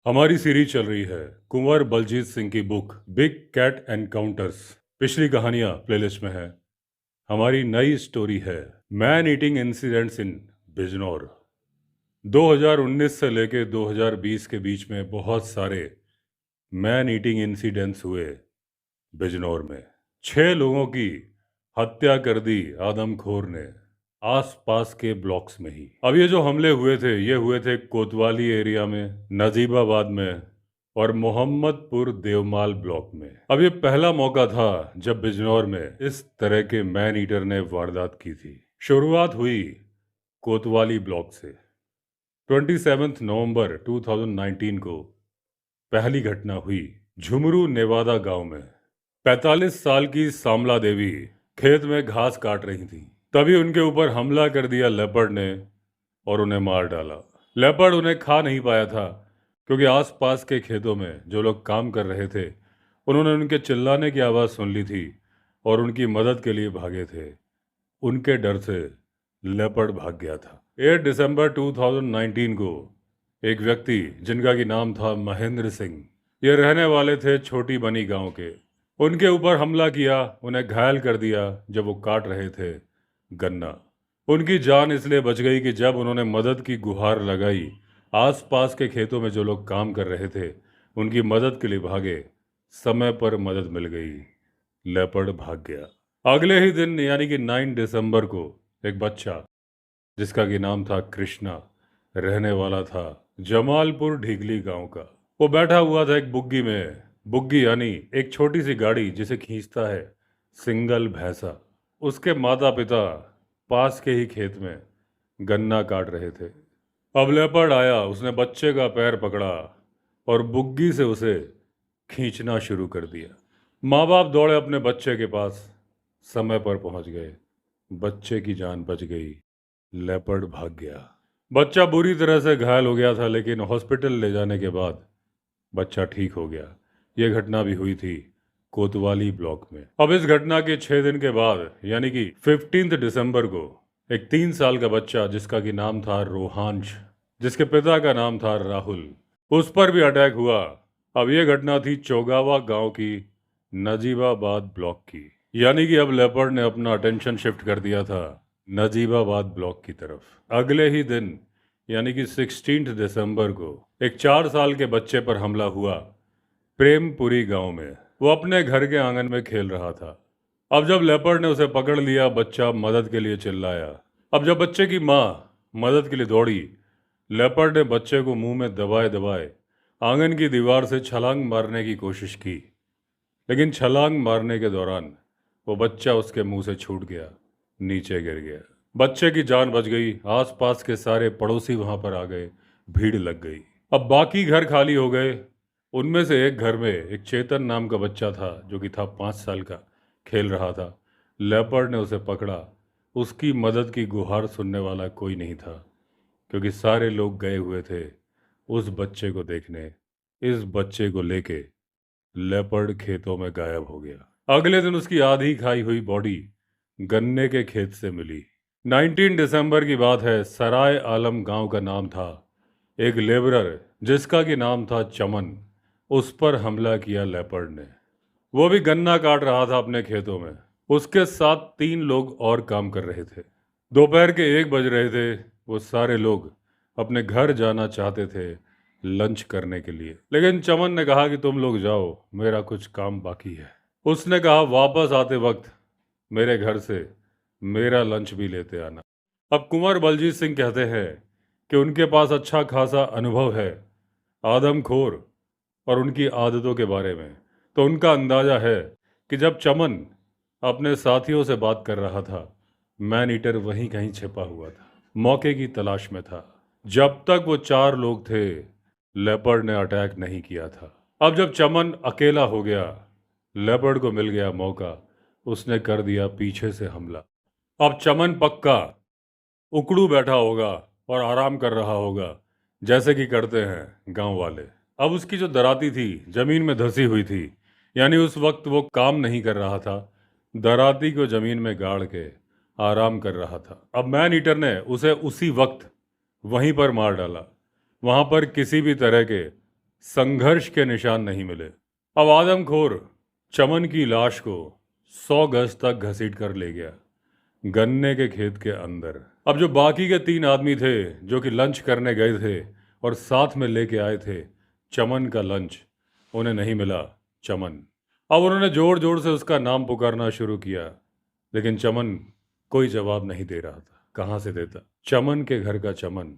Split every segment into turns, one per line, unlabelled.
हमारी सीरीज चल रही है कुंवर बलजीत सिंह की बुक बिग कैट एनकाउंटर्स। पिछली कहानियां प्लेलिस्ट में है। हमारी नई स्टोरी है मैन ईटिंग इंसिडेंट्स इन बिजनौर। 2019 से लेके 2020 के बीच में बहुत सारे मैन ईटिंग इंसिडेंट्स हुए बिजनौर में। 6 लोगों की हत्या कर दी आदमखोर ने आसपास के ब्लॉक्स में ही। अब ये जो हमले हुए थे ये हुए थे कोतवाली एरिया में, नजीबाबाद में और मोहम्मदपुर देवमाल ब्लॉक में। अब ये पहला मौका था जब बिजनौर में इस तरह के मैन ईटर ने वारदात की थी। शुरुआत हुई कोतवाली ब्लॉक से। 27 नवंबर 2019 को पहली घटना हुई झुमरू नेवादा गांव में। 45 साल की सामला देवी खेत में घास काट रही थी, तभी उनके ऊपर हमला कर दिया लेपर्ड ने और उन्हें मार डाला। लेपर्ड उन्हें खा नहीं पाया था क्योंकि आसपास के खेतों में जो लोग काम कर रहे थे उन्होंने उनके चिल्लाने की आवाज़ सुन ली थी और उनकी मदद के लिए भागे थे। उनके डर से लेपर्ड भाग गया था। 8 दिसंबर 2019 को एक व्यक्ति जिनका कि नाम था महेंद्र सिंह, ये रहने वाले थे छोटी बनी गांव के, उनके ऊपर हमला किया, उन्हें घायल कर दिया जब वो काट रहे थे गन्ना। उनकी जान इसलिए बच गई कि जब उन्होंने मदद की गुहार लगाई, आसपास के खेतों में जो लोग काम कर रहे थे उनकी मदद के लिए भागे। समय पर मदद मिल गई, लेपर्ड भाग गया। अगले ही दिन यानी कि 9 दिसंबर को एक बच्चा जिसका कि नाम था कृष्णा, रहने वाला था जमालपुर ढीगली गांव का, वो बैठा हुआ था एक बुग्गी में। बुग्गी यानी एक छोटी सी गाड़ी जिसे खींचता है सिंगल भैंसा। उसके माता पिता पास के ही खेत में गन्ना काट रहे थे। अब लेपर्ड आया, उसने बच्चे का पैर पकड़ा और बुग्गी से उसे खींचना शुरू कर दिया। माँ बाप दौड़े अपने बच्चे के पास, समय पर पहुंच गए, बच्चे की जान बच गई, लेपर्ड भाग गया। बच्चा बुरी तरह से घायल हो गया था लेकिन हॉस्पिटल ले जाने के बाद बच्चा ठीक हो गया। यह घटना भी हुई थी कोतवाली ब्लॉक में। अब इस घटना के 6 दिन के बाद यानी कि 15 दिसंबर को एक 3 साल का बच्चा जिसका कि नाम था रोहांश, जिसके पिता का नाम था राहुल, उस पर भी अटैक हुआ। अब यह घटना थी चौगावा गांव की नजीबाबाद ब्लॉक की। यानी कि अब लेपर्ड ने अपना अटेंशन शिफ्ट कर दिया था नजीबाबाद ब्लॉक की तरफ। अगले ही दिन यानी कि 16 दिसंबर को एक 4 साल के बच्चे पर हमला हुआ प्रेमपुरी गांव में। वो अपने घर के आंगन में खेल रहा था। अब जब लेपर्ड ने उसे पकड़ लिया, बच्चा मदद के लिए चिल्लाया। अब जब बच्चे की माँ मदद के लिए दौड़ी, लेपर्ड ने बच्चे को मुंह में दबाए दबाए आंगन की दीवार से छलांग मारने की कोशिश की, लेकिन छलांग मारने के दौरान वो बच्चा उसके मुंह से छूट गया, नीचे गिर गया। बच्चे की जान बच गई। आसपास के सारे पड़ोसी वहां पर आ गए, भीड़ लग गई। अब बाकी घर खाली हो गए। उनमें से एक घर में एक चेतन नाम का बच्चा था जो कि था 5 साल का, खेल रहा था। लेपर्ड ने उसे पकड़ा। उसकी मदद की गुहार सुनने वाला कोई नहीं था क्योंकि सारे लोग गए हुए थे उस बच्चे को देखने। इस बच्चे को लेके लेपर्ड खेतों में गायब हो गया। अगले दिन उसकी आधी खाई हुई बॉडी गन्ने के खेत से मिली। 19 दिसंबर की बात है। सराय आलम गांव का नाम था। एक लेबरर जिसका कि नाम था चमन, उस पर हमला किया लेपर्ड ने। वो भी गन्ना काट रहा था अपने खेतों में। उसके साथ 3 लोग और काम कर रहे थे। दोपहर के 1 बज रहे थे। वो सारे लोग अपने घर जाना चाहते थे लंच करने के लिए, लेकिन चमन ने कहा कि तुम लोग जाओ, मेरा कुछ काम बाकी है। उसने कहा वापस आते वक्त मेरे घर से मेरा लंच भी लेते आना। अब कुंवर बलजीत सिंह कहते हैं कि उनके पास अच्छा खासा अनुभव है आदमखोर और उनकी आदतों के बारे में, तो उनका अंदाजा है कि जब चमन अपने साथियों से बात कर रहा था, मैन ईटर वहीं कहीं छिपा हुआ था, मौके की तलाश में था। जब तक वो 4 लोग थे, लेपर्ड ने अटैक नहीं किया था। अब जब चमन अकेला हो गया, लेपर्ड को मिल गया मौका, उसने कर दिया पीछे से हमला। अब चमन पक्का उकड़ू बैठा होगा और आराम कर रहा होगा जैसे कि करते हैं गांव वाले। अब उसकी जो दराती थी जमीन में धंसी हुई थी, यानी उस वक्त वो काम नहीं कर रहा था, दराती को जमीन में गाड़ के आराम कर रहा था। अब मैन ईटर ने उसे उसी वक्त वहीं पर मार डाला। वहां पर किसी भी तरह के संघर्ष के निशान नहीं मिले। अब आदमखोर चमन की लाश को 100 गज तक घसीट कर ले गया गन्ने के खेत के अंदर। अब जो बाकी के 3 आदमी थे जो कि लंच करने गए थे और साथ में लेके आए थे चमन का लंच, उन्हें नहीं मिला चमन। अब उन्होंने जोर जोर से उसका नाम पुकारना शुरू किया, लेकिन चमन कोई जवाब नहीं दे रहा था। कहाँ से देता? चमन के घर का चमन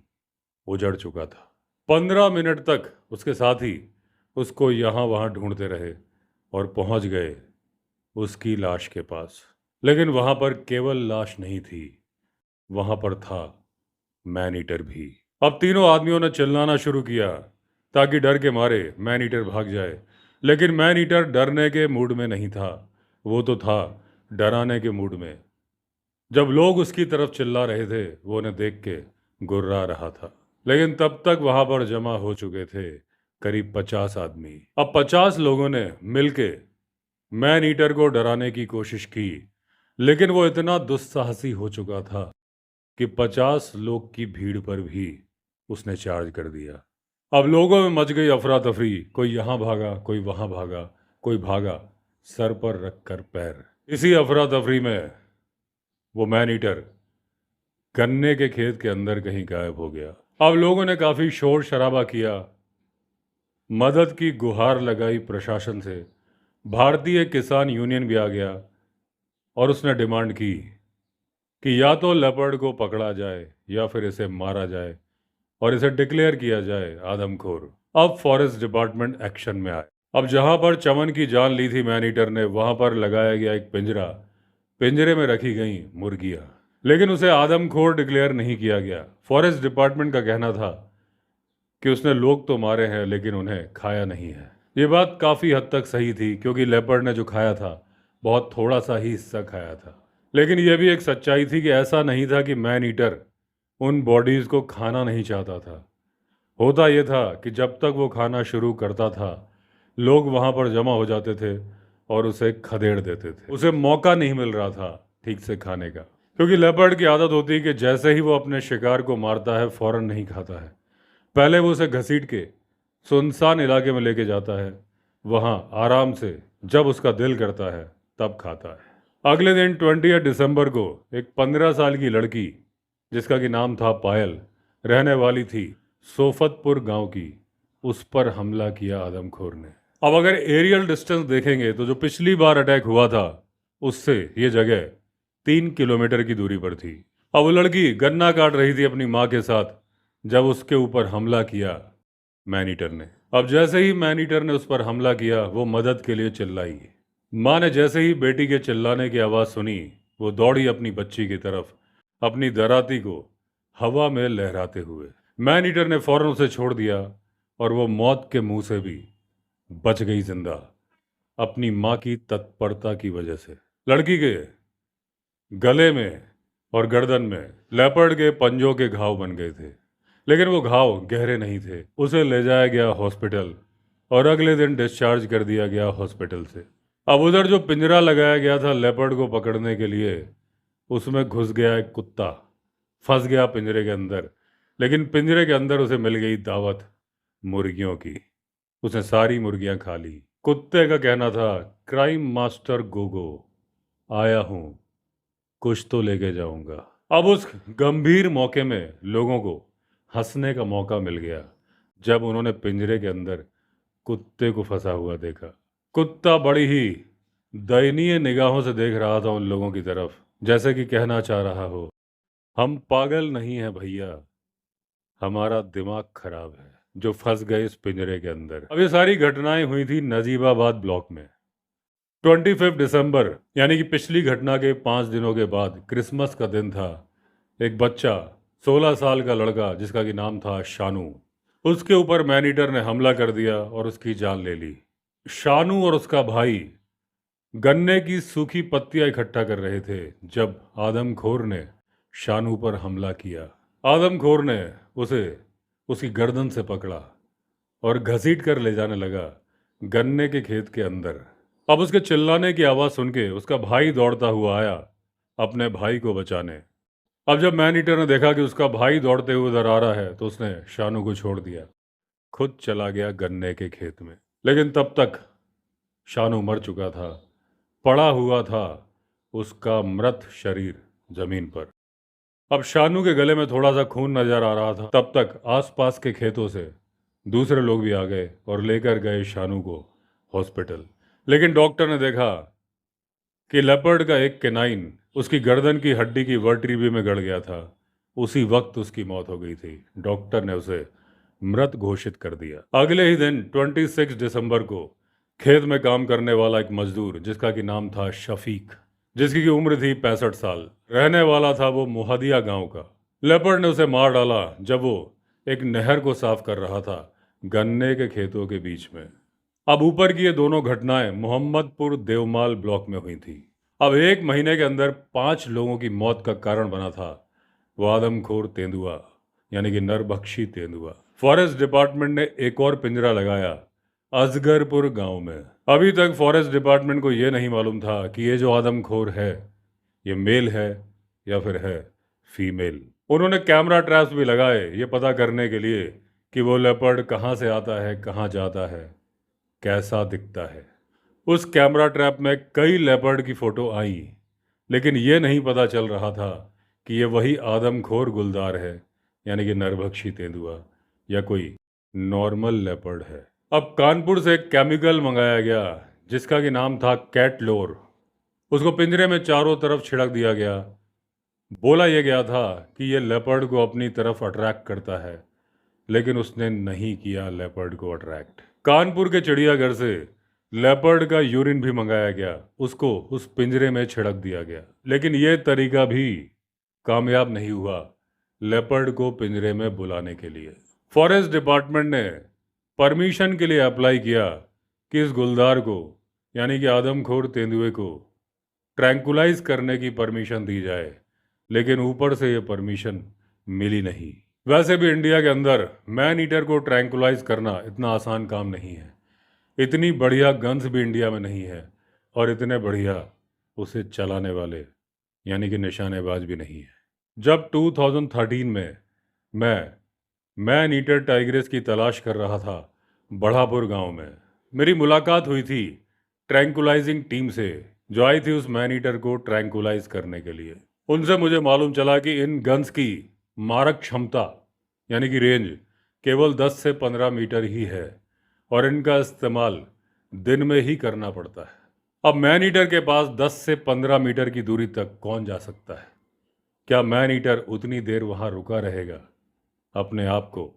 उजड़ चुका था। 15 मिनट तक उसके साथी उसको यहाँ वहाँ ढूंढते रहे और पहुँच गए उसकी लाश के पास। लेकिन वहाँ पर केवल लाश नहीं थी, वहाँ पर था मैन ईटर भी। अब तीनों आदमियों ने चिल्लाना शुरू किया ताकि डर के मारे मैन ईटर भाग जाए, लेकिन मैन ईटर डरने के मूड में नहीं था, वो तो था डराने के मूड में। जब लोग उसकी तरफ चिल्ला रहे थे वो उन्हें देख के गुर्रा रहा था। लेकिन तब तक वहां पर जमा हो चुके थे करीब 50 आदमी। अब 50 लोगों ने मिलके मैन ईटर को डराने की कोशिश की, लेकिन वो इतना दुस्साहसी हो चुका था कि 50 लोग की भीड़ पर भी उसने चार्ज कर दिया। अब लोगों में मच गई अफरा तफरी, कोई यहाँ भागा, कोई वहां भागा, कोई भागा सर पर रखकर पैर। इसी अफरा तफरी में वो मैन ईटर गन्ने के खेत के अंदर कहीं गायब हो गया। अब लोगों ने काफी शोर शराबा किया, मदद की गुहार लगाई प्रशासन से। भारतीय किसान यूनियन भी आ गया और उसने डिमांड की कि या तो लेपर्ड को पकड़ा जाए या फिर इसे मारा जाए और इसे डिक्लेयर किया जाए आदमखोर। अब फॉरेस्ट डिपार्टमेंट एक्शन में आए। अब जहां पर चमन की जान ली थी मैन ईटर ने, वहां पर लगाया गया एक पिंजरा। पिंजरे में रखी गई मुर्गियां, लेकिन उसे आदमखोर डिक्लेयर नहीं किया गया। फॉरेस्ट डिपार्टमेंट का कहना था कि उसने लोग तो मारे हैं लेकिन उन्हें खाया नहीं है। ये बात काफ़ी हद तक सही थी, क्योंकि लेपर्ड ने जो खाया था बहुत थोड़ा सा ही हिस्सा खाया था। लेकिन यह भी एक सच्चाई थी कि ऐसा नहीं था कि मैन ईटर उन बॉडीज़ को खाना नहीं चाहता था। होता यह था कि जब तक वो खाना शुरू करता था, लोग वहाँ पर जमा हो जाते थे और उसे खदेड़ देते थे। उसे मौका नहीं मिल रहा था ठीक से खाने का, क्योंकि लेपर्ड की आदत होती है कि जैसे ही वो अपने शिकार को मारता है फौरन नहीं खाता है। पहले वो उसे घसीट के सुनसान इलाके में लेके जाता है, वहाँ आराम से जब उसका दिल करता है तब खाता है। अगले दिन 20 दिसंबर को एक 15 साल की लड़की, जिसका कि नाम था पायल, रहने वाली थी सोफतपुर गांव की, उस पर हमला किया आदमखोर ने। अब अगर एरियल डिस्टेंस देखेंगे तो जो पिछली बार अटैक हुआ था उससे ये जगह 3 किलोमीटर की दूरी पर थी। अब वो लड़की गन्ना काट रही थी अपनी माँ के साथ जब उसके ऊपर हमला किया मैन ईटर ने। अब जैसे ही मैन ईटर ने उस पर हमला किया, वो मदद के लिए चिल्लाई। माँ ने जैसे ही बेटी के चिल्लाने की आवाज़ सुनी, वो दौड़ी अपनी बच्ची की तरफ, अपनी दराती को हवा में लहराते हुए। मैन ईटर ने फौरन उसे छोड़ दिया और वो मौत के मुंह से भी बच गई जिंदा, अपनी माँ की तत्परता की वजह से। लड़की के गले में और गर्दन में लेपर्ड के पंजों के घाव बन गए थे, लेकिन वो घाव गहरे नहीं थे। उसे ले जाया गया हॉस्पिटल और अगले दिन डिस्चार्ज कर दिया गया हॉस्पिटल से। अब उधर जो पिंजरा लगाया गया था लेपर्ड को पकड़ने के लिए, उसमें घुस गया एक कुत्ता, फंस गया पिंजरे के अंदर। लेकिन पिंजरे के अंदर उसे मिल गई दावत मुर्गियों की। उसने सारी मुर्गियां खा ली। कुत्ते का कहना था, क्राइम मास्टर गोगो आया हूं, कुछ तो लेके जाऊंगा। अब उस गंभीर मौके में लोगों को हंसने का मौका मिल गया जब उन्होंने पिंजरे के अंदर कुत्ते को फंसा हुआ देखा। कुत्ता बड़ी ही दयनीय निगाहों से देख रहा था उन लोगों की तरफ, जैसे कि कहना चाह रहा हो, हम पागल नहीं हैं भैया, हमारा दिमाग खराब है, जो फंस गए इस पिंजरे के अंदर। अब ये सारी घटनाएं हुई थी नजीबाबाद ब्लॉक में। 25 दिसंबर यानी कि पिछली घटना के 5 दिनों के बाद क्रिसमस का दिन था। एक बच्चा 16 साल का लड़का, जिसका कि नाम था शानू, उसके ऊपर मैन ईटर ने हमला कर दिया और उसकी जान ले ली। शानू और उसका भाई गन्ने की सूखी पत्तियां इकट्ठा कर रहे थे जब आदमखोर ने शानू पर हमला किया। आदमखोर ने उसे उसकी गर्दन से पकड़ा और घसीट कर ले जाने लगा गन्ने के खेत के अंदर। अब उसके चिल्लाने की आवाज़ सुन के उसका भाई दौड़ता हुआ आया अपने भाई को बचाने। अब जब मैन ईटर ने देखा कि उसका भाई दौड़ते हुए उधर आ रहा है तो उसने शानू को छोड़ दिया खुद चला गया गन्ने के खेत में। लेकिन तब तक शानू मर चुका था। पड़ा हुआ था उसका मृत शरीर जमीन पर। अब शानू के गले में थोड़ा सा खून नजर आ रहा था। तब तक आसपास के खेतों से दूसरे लोग भी आ गए और लेकर गए शानू को हॉस्पिटल। लेकिन डॉक्टर ने देखा कि लेपर्ड का एक केनाइन उसकी गर्दन की हड्डी की वर्टिब्री में गड़ गया था। उसी वक्त उसकी मौत हो गई थी। डॉक्टर ने उसे मृत घोषित कर दिया। अगले ही दिन 26 दिसंबर को खेत में काम करने वाला एक मजदूर जिसका कि नाम था शफीक, जिसकी की उम्र थी 65 साल, रहने वाला था वो मुहदिया गांव का। लेपर्ड ने उसे मार डाला जब वो एक नहर को साफ कर रहा था गन्ने के खेतों के बीच में। अब ऊपर की ये दोनों घटनाएं मोहम्मदपुर देवमाल ब्लॉक में हुई थी। अब एक महीने के अंदर 5 लोगों की मौत का कारण बना था वो आदमखोर तेंदुआ, यानी कि नरभक्षी तेंदुआ। फॉरेस्ट डिपार्टमेंट ने एक और पिंजरा लगाया अजगरपुर गांव में। अभी तक फॉरेस्ट डिपार्टमेंट को यह नहीं मालूम था कि ये जो आदमखोर है ये मेल है या फिर है फीमेल। उन्होंने कैमरा ट्रैप्स भी लगाए ये पता करने के लिए कि वो लेपर्ड कहाँ से आता है, कहाँ जाता है, कैसा दिखता है। उस कैमरा ट्रैप में कई लेपर्ड की फोटो आई, लेकिन ये नहीं पता चल रहा था कि ये वही आदमखोर गुलदार है, यानी कि नरभक्षी तेंदुआ, या कोई नॉर्मल लेपर्ड है। अब कानपुर से एक केमिकल मंगाया गया जिसका कि नाम था कैटलोर। उसको पिंजरे में चारों तरफ छिड़क दिया गया। बोला यह गया था कि यह लेपर्ड को अपनी तरफ अट्रैक्ट करता है, लेकिन उसने नहीं किया लेपर्ड को अट्रैक्ट। कानपुर के चिड़ियाघर से लेपर्ड का यूरिन भी मंगाया गया, उसको उस पिंजरे में छिड़क दिया गया, लेकिन यह तरीका भी कामयाब नहीं हुआ लेपर्ड को पिंजरे में बुलाने के लिए। फॉरेस्ट डिपार्टमेंट ने परमिशन के लिए अप्लाई किया कि इस गुलदार को, यानी कि आदमखोर तेंदुए को ट्रैंकुलाइज करने की परमिशन दी जाए, लेकिन ऊपर से ये परमिशन मिली नहीं। वैसे भी इंडिया के अंदर मैन ईटर को ट्रैंकुलाइज करना इतना आसान काम नहीं है। इतनी बढ़िया गन्स भी इंडिया में नहीं है और इतने बढ़िया उसे चलाने वाले, यानी कि निशानेबाज भी नहीं है। जब 2013 में मैं मैन ईटर टाइग्रेस की तलाश कर रहा था बढ़ापुर गांव में, मेरी मुलाकात हुई थी ट्रैंकुलाइजिंग टीम से जो आई थी उस मैन ईटर को ट्रैंकुलाइज करने के लिए। उनसे मुझे मालूम चला कि इन गन्स की मारक क्षमता, यानी कि रेंज, केवल 10 से 15 मीटर ही है और इनका इस्तेमाल दिन में ही करना पड़ता है। अब मैन ईटर के पास 10 से 15 मीटर की दूरी तक कौन जा सकता है? क्या मैन ईटर उतनी देर वहां रुका रहेगा अपने आप को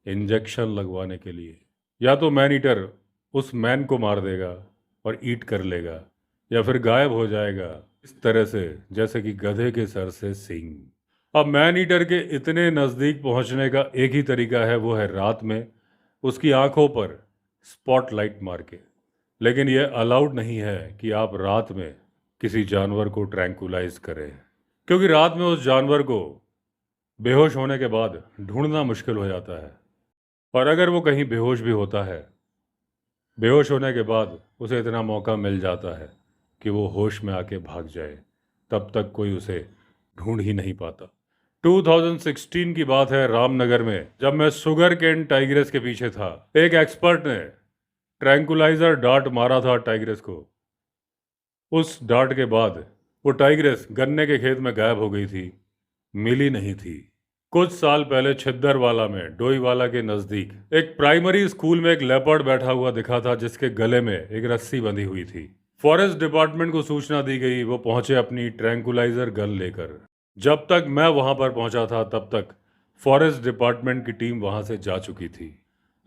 इंजेक्शन लगवाने के लिए? या तो मैन ईटर उस मैन को मार देगा और ईट कर लेगा, या फिर गायब हो जाएगा इस तरह से जैसे कि गधे के सर से सींग। अब मैन ईटर के इतने नज़दीक पहुंचने का एक ही तरीका है, वो है रात में उसकी आंखों पर स्पॉटलाइट मार के। लेकिन यह अलाउड नहीं है कि आप रात में किसी जानवर को ट्रैंकुलाइज करें, क्योंकि रात में उस जानवर को बेहोश होने के बाद ढूंढना मुश्किल हो जाता है। और अगर वो कहीं बेहोश भी होता है, बेहोश होने के बाद उसे इतना मौका मिल जाता है कि वो होश में आके भाग जाए, तब तक कोई उसे ढूंढ ही नहीं पाता। 2016 की बात है, रामनगर में, जब मैं शुगर केन टाइग्रेस के पीछे था, एक एक्सपर्ट ने ट्रैंकुलाइजर डार्ट मारा था टाइग्रेस को। उस डार्ट के बाद वो टाइग्रेस गन्ने के खेत में गायब हो गई थी, मिली नहीं थी। कुछ साल पहले छिद्दरवाला में, डोईवाला के नज़दीक, एक प्राइमरी स्कूल में एक लेपर्ड बैठा हुआ दिखा था जिसके गले में एक रस्सी बंधी हुई थी। फॉरेस्ट डिपार्टमेंट को सूचना दी गई, वो पहुंचे अपनी ट्रैंकुलाइजर गन लेकर। जब तक मैं वहां पर पहुंचा था तब तक फॉरेस्ट डिपार्टमेंट की टीम वहां से जा चुकी थी।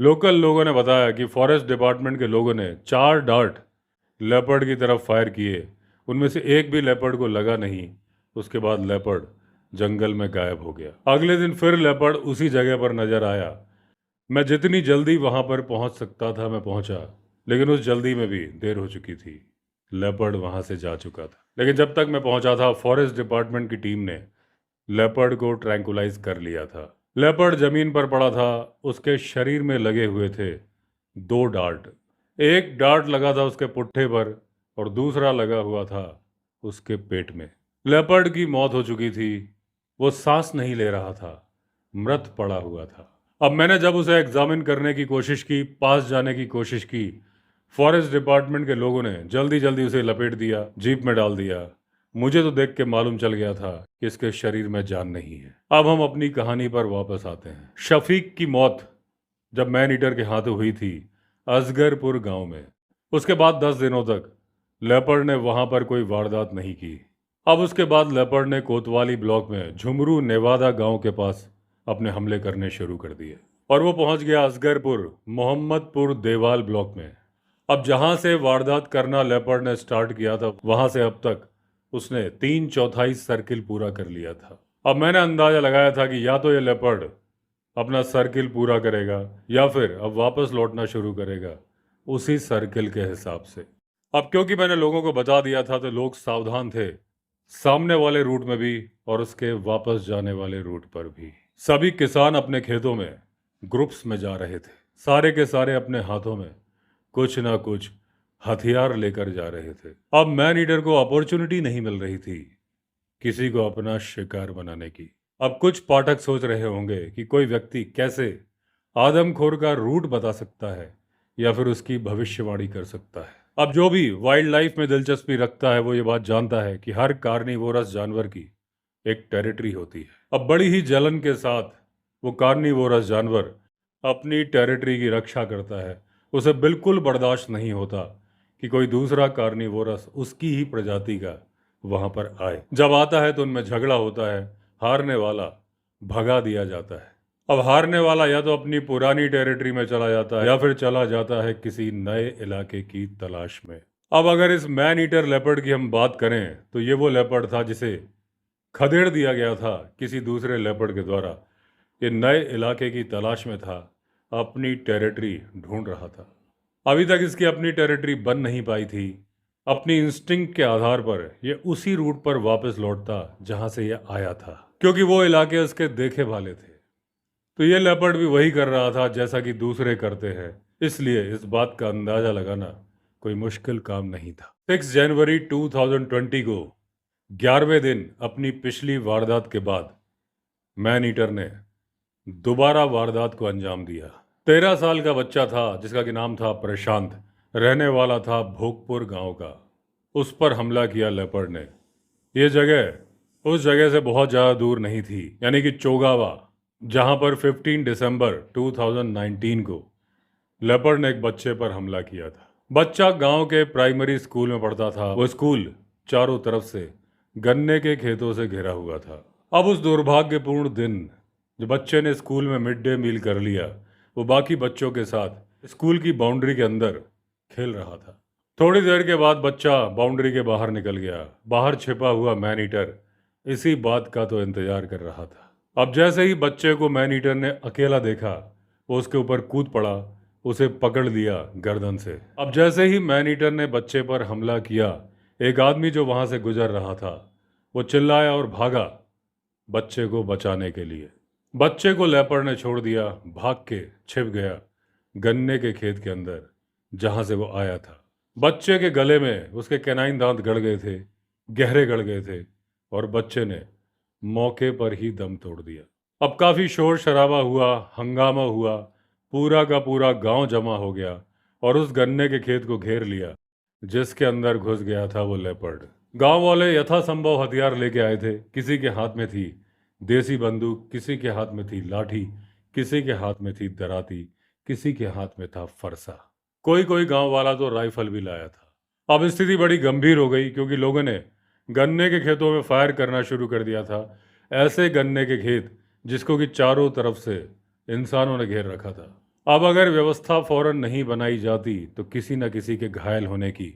लोकल लोगों ने बताया कि फॉरेस्ट डिपार्टमेंट के लोगों ने 4 डार्ट लेपर्ड की तरफ फायर किए, उनमें से एक भी लेपर्ड को लगा नहीं। उसके बाद लेपर्ड जंगल में गायब हो गया। अगले दिन फिर लेपर्ड उसी जगह पर नजर आया। मैं जितनी जल्दी वहां पर पहुंच सकता था मैं पहुंचा, लेकिन उस जल्दी में भी देर हो चुकी थी। लेपर्ड वहां से जा चुका था। लेकिन जब तक मैं पहुंचा था फॉरेस्ट डिपार्टमेंट की टीम ने लेपर्ड को ट्रैंकुलाइज कर लिया था। लेपर्ड जमीन पर पड़ा था, उसके शरीर में लगे हुए थे 2 डार्ट। एक डार्ट लगा था उसके पुट्ठे पर और दूसरा लगा हुआ था उसके पेट में। लेपर्ड की मौत हो चुकी थी, वो सांस नहीं ले रहा था, मृत पड़ा हुआ था। अब मैंने जब उसे एग्जामिन करने की कोशिश की, पास जाने की कोशिश की, फॉरेस्ट डिपार्टमेंट के लोगों ने जल्दी जल्दी उसे लपेट दिया, जीप में डाल दिया। मुझे तो देख के मालूम चल गया था कि इसके शरीर में जान नहीं है। अब हम अपनी कहानी पर वापस आते हैं। शफीक की मौत जब मैन ईटर के हाथों हुई थी असगरपुर गांव में, उसके बाद 10 दिनों तक लेपर्ड ने वहां पर कोई वारदात नहीं की। अब उसके बाद लेपर्ड ने कोतवाली ब्लॉक में झुमरू नेवादा गांव के पास अपने हमले करने शुरू कर दिए और वो पहुंच गया असगरपुर मोहम्मदपुर देवाल ब्लॉक में। अब जहां से वारदात करना लेपर्ड ने स्टार्ट किया था, वहां से अब तक उसने 3/4 सर्किल पूरा कर लिया था। अब मैंने अंदाजा लगाया था कि या तो ये लेपर्ड अपना सर्किल पूरा करेगा या फिर अब वापस लौटना शुरू करेगा उसी सर्किल के हिसाब से। अब क्योंकि मैंने लोगों को बता दिया था तो लोग सावधान थे, सामने वाले रूट में भी और उसके वापस जाने वाले रूट पर भी। सभी किसान अपने खेतों में ग्रुप्स में जा रहे थे, सारे के सारे अपने हाथों में कुछ ना कुछ हथियार लेकर जा रहे थे। अब मैन ईटर को अपॉर्चुनिटी नहीं मिल रही थी किसी को अपना शिकार बनाने की। अब कुछ पाठक सोच रहे होंगे कि कोई व्यक्ति कैसे आदमखोर का रूट बता सकता है या फिर उसकी भविष्यवाणी कर सकता है। अब जो भी वाइल्ड लाइफ में दिलचस्पी रखता है वो ये बात जानता है कि हर कार्निवोरस जानवर की एक टेरिटरी होती है। अब बड़ी ही जलन के साथ वो कार्निवोरस जानवर अपनी टेरिटरी की रक्षा करता है। उसे बिल्कुल बर्दाश्त नहीं होता कि कोई दूसरा कार्निवोरस उसकी ही प्रजाति का वहां पर आए। जब आता है तो उनमें झगड़ा होता है, हारने वाला भगा दिया जाता है। अब हारने वाला या तो अपनी पुरानी टेरिटरी में चला जाता है या फिर चला जाता है किसी नए इलाके की तलाश में। अब अगर इस मैन ईटर लेपर्ड की हम बात करें तो ये वो लेपर्ड था जिसे खदेड़ दिया गया था किसी दूसरे लेपर्ड के द्वारा। ये नए इलाके की तलाश में था, अपनी टेरिटरी ढूंढ रहा था। अभी तक इसकी अपनी टेरिटरी बन नहीं पाई थी। अपनी इंस्टिंक्ट के आधार पर ये उसी रूट पर वापस लौटता जहां से ये आया था, क्योंकि वो इलाके उसके देखे वाले थे। तो ये लेपर्ड भी वही कर रहा था जैसा कि दूसरे करते हैं, इसलिए इस बात का अंदाजा लगाना कोई मुश्किल काम नहीं था। 6 जनवरी 2020 को 11वें दिन अपनी पिछली वारदात के बाद मैन ईटर ने दोबारा वारदात को अंजाम दिया। 13 साल का बच्चा था जिसका कि नाम था प्रशांत, रहने वाला था भोगपुर गांव का। उस पर हमला किया लेपर्ड ने। ये जगह उस जगह से बहुत ज़्यादा दूर नहीं थी, यानी कि चोगावा, जहां पर 15 दिसंबर 2019 को लेपर्ड ने एक बच्चे पर हमला किया था। बच्चा गांव के प्राइमरी स्कूल में पढ़ता था। वो स्कूल चारों तरफ से गन्ने के खेतों से घिरा हुआ था। अब उस दुर्भाग्यपूर्ण दिन जब बच्चे ने स्कूल में मिड डे मील कर लिया, वो बाकी बच्चों के साथ स्कूल की बाउंड्री के अंदर खेल रहा था। थोड़ी देर के बाद बच्चा बाउंड्री के बाहर निकल गया। बाहर छिपा हुआ मैन ईटर इसी बात का तो इंतजार कर रहा था। अब जैसे ही बच्चे को मैन ईटर ने अकेला देखा, वो उसके ऊपर कूद पड़ा, उसे पकड़ लिया गर्दन से। अब जैसे ही मैन ईटर ने बच्चे पर हमला किया, एक आदमी जो वहां से गुजर रहा था वो चिल्लाया और भागा बच्चे को बचाने के लिए। बच्चे को लेपर्ड ने छोड़ दिया, भाग के छिप गया गन्ने के खेत के अंदर जहां से वो आया था। बच्चे के गले में उसके कैनाइन दांत गड़ गए थे, गहरे गड़ गए थे, और बच्चे ने मौके पर ही दम तोड़ दिया। अब काफी शोर शराबा हुआ, हंगामा हुआ, पूरा का पूरा गांव जमा हो गया और उस गन्ने के खेत को घेर लिया जिसके अंदर घुस गया था वो लेपर्ड। गांव वाले यथासंभव हथियार लेके आए थे। किसी के हाथ में थी देसी बंदूक, किसी के हाथ में थी लाठी, किसी के हाथ में थी दराती, किसी के हाथ में था फरसा। कोई कोई गांव वाला तो राइफल भी लाया था। अब स्थिति बड़ी गंभीर हो गई क्योंकि लोगों ने गन्ने के खेतों में फायर करना शुरू कर दिया था। ऐसे गन्ने के खेत जिसको कि चारों तरफ से इंसानों ने घेर रखा था। अब अगर व्यवस्था फौरन नहीं बनाई जाती तो किसी न किसी के घायल होने की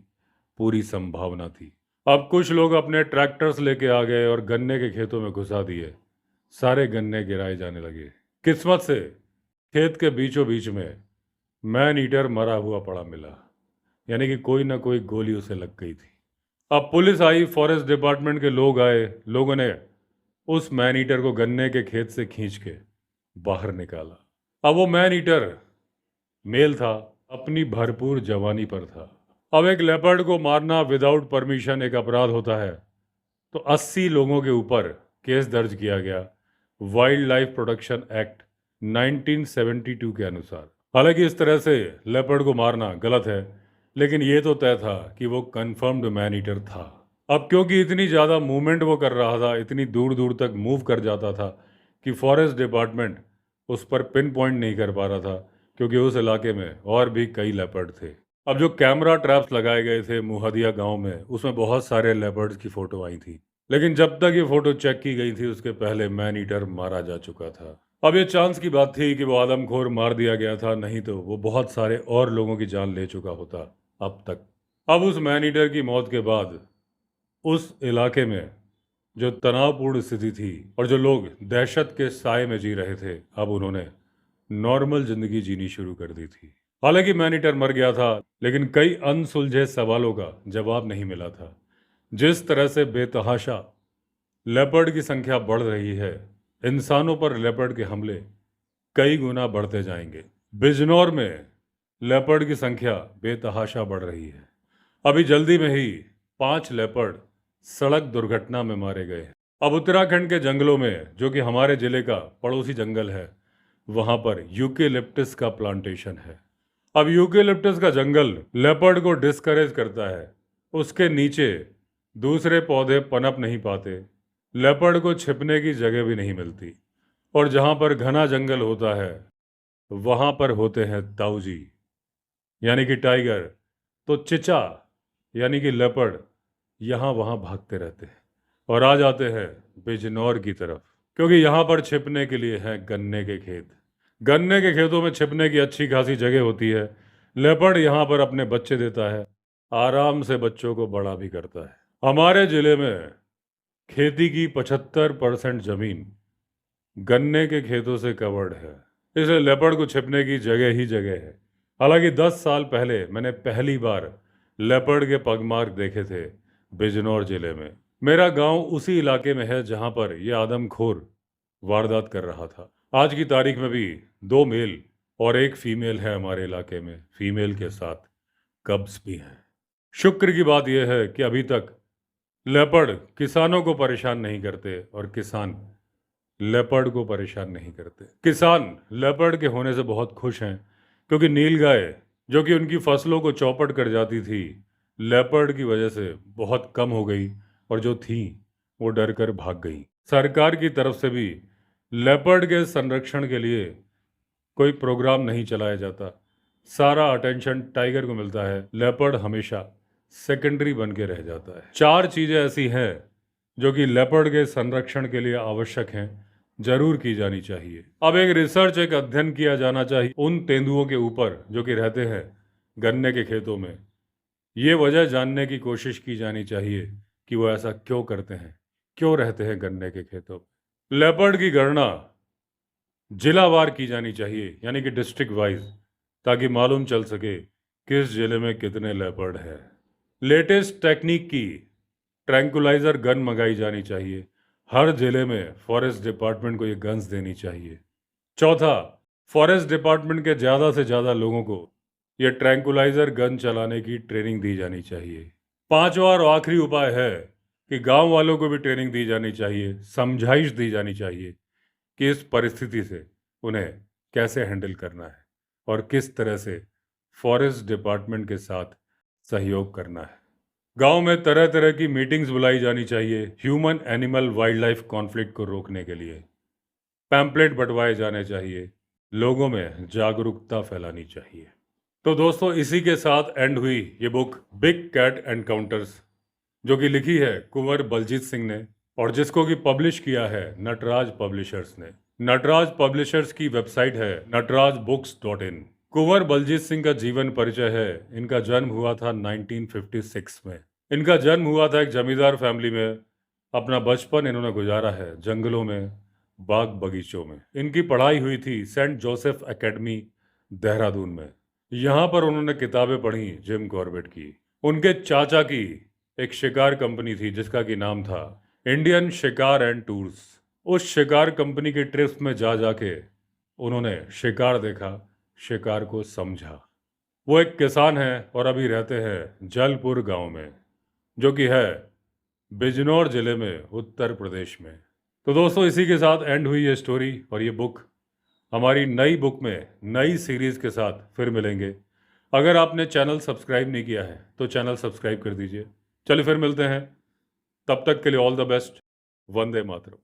पूरी संभावना थी। अब कुछ लोग अपने ट्रैक्टर्स लेके आ गए और गन्ने के खेतों में घुसा दिए। सारे गन्ने गिराए जाने लगे। किस्मत से खेत के बीचों बीच में मैन ईटर मरा हुआ पड़ा मिला, यानी कि कोई ना कोई गोली उसे लग गई थी। अब पुलिस आई, फॉरेस्ट डिपार्टमेंट के लोग आए। लोगों ने उस मैन ईटर को गन्ने के खेत से खींच के बाहर निकाला। अब वो मैन ईटर मेल था, अपनी भरपूर जवानी पर था। अब एक लेपर्ड को मारना विदाउट परमिशन एक अपराध होता है, तो 80 लोगों के ऊपर केस दर्ज किया गया वाइल्ड लाइफ प्रोटेक्शन एक्ट 1972 के अनुसार। हालांकि इस तरह से लेपर्ड को मारना गलत है, लेकिन ये तो तय था कि वो कंफर्म्ड मैन ईटर था। अब क्योंकि इतनी ज़्यादा मूवमेंट वो कर रहा था, इतनी दूर दूर तक मूव कर जाता था कि फॉरेस्ट डिपार्टमेंट उस पर पिन पॉइंट नहीं कर पा रहा था, क्योंकि उस इलाके में और भी कई लेपर्ड थे। अब जो कैमरा ट्रैप्स लगाए गए थे मुहदिया गांव में, उसमें बहुत सारे लेपर्ड्स की फ़ोटो आई थी, लेकिन जब तक ये फ़ोटो चेक की गई थी उसके पहले मैन ईटर मारा जा चुका था। अब ये चांस की बात थी कि वो आदमखोर मार दिया गया था, नहीं तो वो बहुत सारे और लोगों की जान ले चुका होता अब तक। अब उस मैन ईटर की मौत के बाद उस इलाके में जो तनावपूर्ण स्थिति थी और जो लोग दहशत के साए में जी रहे थे, अब उन्होंने नॉर्मल जिंदगी जीनी शुरू कर दी थी। हालांकि मैन ईटर मर गया था, लेकिन कई अनसुलझे सवालों का जवाब नहीं मिला था। जिस तरह से बेतहाशा लेपर्ड की संख्या बढ़ रही है, इंसानों पर लेपर्ड के हमले कई गुना बढ़ते जाएंगे। बिजनौर में लेपर्ड की संख्या बेतहाशा बढ़ रही है। अभी जल्दी में ही 5 लेपर्ड सड़क दुर्घटना में मारे गए हैं। अब उत्तराखंड के जंगलों में, जो कि हमारे जिले का पड़ोसी जंगल है, वहां पर यूकेलिप्टस का प्लांटेशन है। अब यूकेलिप्टस का जंगल लेपर्ड को डिस्करेज करता है। उसके नीचे दूसरे पौधे पनप नहीं पाते, लेपर्ड को छिपने की जगह भी नहीं मिलती, और जहां पर घना जंगल होता है वहां पर होते हैं ताऊजी यानी कि टाइगर। तो चिचा यानी कि लेपर्ड यहाँ वहाँ भागते रहते हैं और आ जाते हैं बिजनौर की तरफ, क्योंकि यहाँ पर छिपने के लिए हैं गन्ने के खेत। गन्ने के खेतों में छिपने की अच्छी खासी जगह होती है। लेपर्ड यहाँ पर अपने बच्चे देता है, आराम से बच्चों को बड़ा भी करता है। हमारे जिले में खेती की 75% जमीन गन्ने के खेतों से कवर्ड है, इसलिए लेपर्ड को छिपने की जगह ही जगह है। हालांकि 10 साल पहले मैंने पहली बार लेपर्ड के पगमार्क देखे थे बिजनौर जिले में। मेरा गांव उसी इलाके में है जहां पर यह आदमखोर वारदात कर रहा था। आज की तारीख में भी 2 मेल और 1 फीमेल है हमारे इलाके में। फीमेल के साथ कब्स भी हैं। शुक्र की बात यह है कि अभी तक लेपर्ड किसानों को परेशान नहीं करते और किसान लेपर्ड को परेशान नहीं करते। किसान लेपर्ड के होने से बहुत खुश हैं, क्योंकि नीलगाय जो कि उनकी फसलों को चौपट कर जाती थी, लेपर्ड की वजह से बहुत कम हो गई, और जो थी वो डर कर भाग गई। सरकार की तरफ से भी लेपर्ड के संरक्षण के लिए कोई प्रोग्राम नहीं चलाया जाता। सारा अटेंशन टाइगर को मिलता है, लेपर्ड हमेशा सेकेंडरी बन के रह जाता है। 4 चीज़ें ऐसी हैं जो कि लेपर्ड के संरक्षण के लिए आवश्यक हैं, जरूर की जानी चाहिए। अब एक अध्ययन किया जाना चाहिए उन तेंदुओं के ऊपर जो कि रहते हैं गन्ने के खेतों में। ये वजह जानने की कोशिश की जानी चाहिए कि वो ऐसा क्यों करते हैं, क्यों रहते हैं गन्ने के खेतों में। लेपर्ड की गणना जिलावार की जानी चाहिए, यानी कि डिस्ट्रिक्ट वाइज, ताकि मालूम चल सके किस जिले में कितने लेपर्ड है। लेटेस्ट टेक्निक की ट्रैंकुलाइजर गन मंगाई जानी चाहिए। हर जिले में फॉरेस्ट डिपार्टमेंट को ये गन्स देनी चाहिए। चौथा, फॉरेस्ट डिपार्टमेंट के ज़्यादा से ज़्यादा लोगों को ये ट्रैंकुलाइजर गन चलाने की ट्रेनिंग दी जानी चाहिए। पांचवा और आखिरी उपाय है कि गांव वालों को भी ट्रेनिंग दी जानी चाहिए, समझाइश दी जानी चाहिए कि इस परिस्थिति से उन्हें कैसे हैंडल करना है और किस तरह से फॉरेस्ट डिपार्टमेंट के साथ सहयोग करना है। गांव में तरह तरह की मीटिंग्स बुलाई जानी चाहिए human animal wild life conflict को रोकने के लिए। पैम्पलेट बंटवाए जाने चाहिए, लोगों में जागरूकता फैलानी चाहिए। तो दोस्तों, इसी के साथ एंड हुई ये बुक बिग कैट एनकाउंटर्स, जो कि लिखी है कुंवर बलजीत सिंह ने और जिसको कि पब्लिश किया है नटराज पब्लिशर्स ने। नटराज पब्लिशर्स की वेबसाइट है natrajbooks.in। कुंवर बलजीत सिंह का जीवन परिचय है। इनका जन्म हुआ था 1956 में। इनका जन्म हुआ था एक जमींदार फैमिली में। अपना बचपन इन्होंने गुजारा है जंगलों में, बाग बगीचों में। इनकी पढ़ाई हुई थी सेंट जोसेफ एकेडमी देहरादून में। यहाँ पर उन्होंने किताबें पढ़ी जिम कॉर्बेट की। उनके चाचा की एक शिकार कंपनी थी जिसका कि नाम था इंडियन शिकार एंड टूर्स। उस शिकार कंपनी की ट्रिप्स में जा जाके उन्होंने शिकार देखा, शिकार को समझा। वो एक किसान है और अभी रहते हैं जलपुर गांव में, जो कि है बिजनौर जिले में, उत्तर प्रदेश में। तो दोस्तों, इसी के साथ एंड हुई ये स्टोरी और ये बुक हमारी नई बुक में नई सीरीज के साथ फिर मिलेंगे। अगर आपने चैनल सब्सक्राइब नहीं किया है तो चैनल सब्सक्राइब कर दीजिए। चलिए फिर मिलते हैं, तब तक के लिए all the best. Vande Mataram.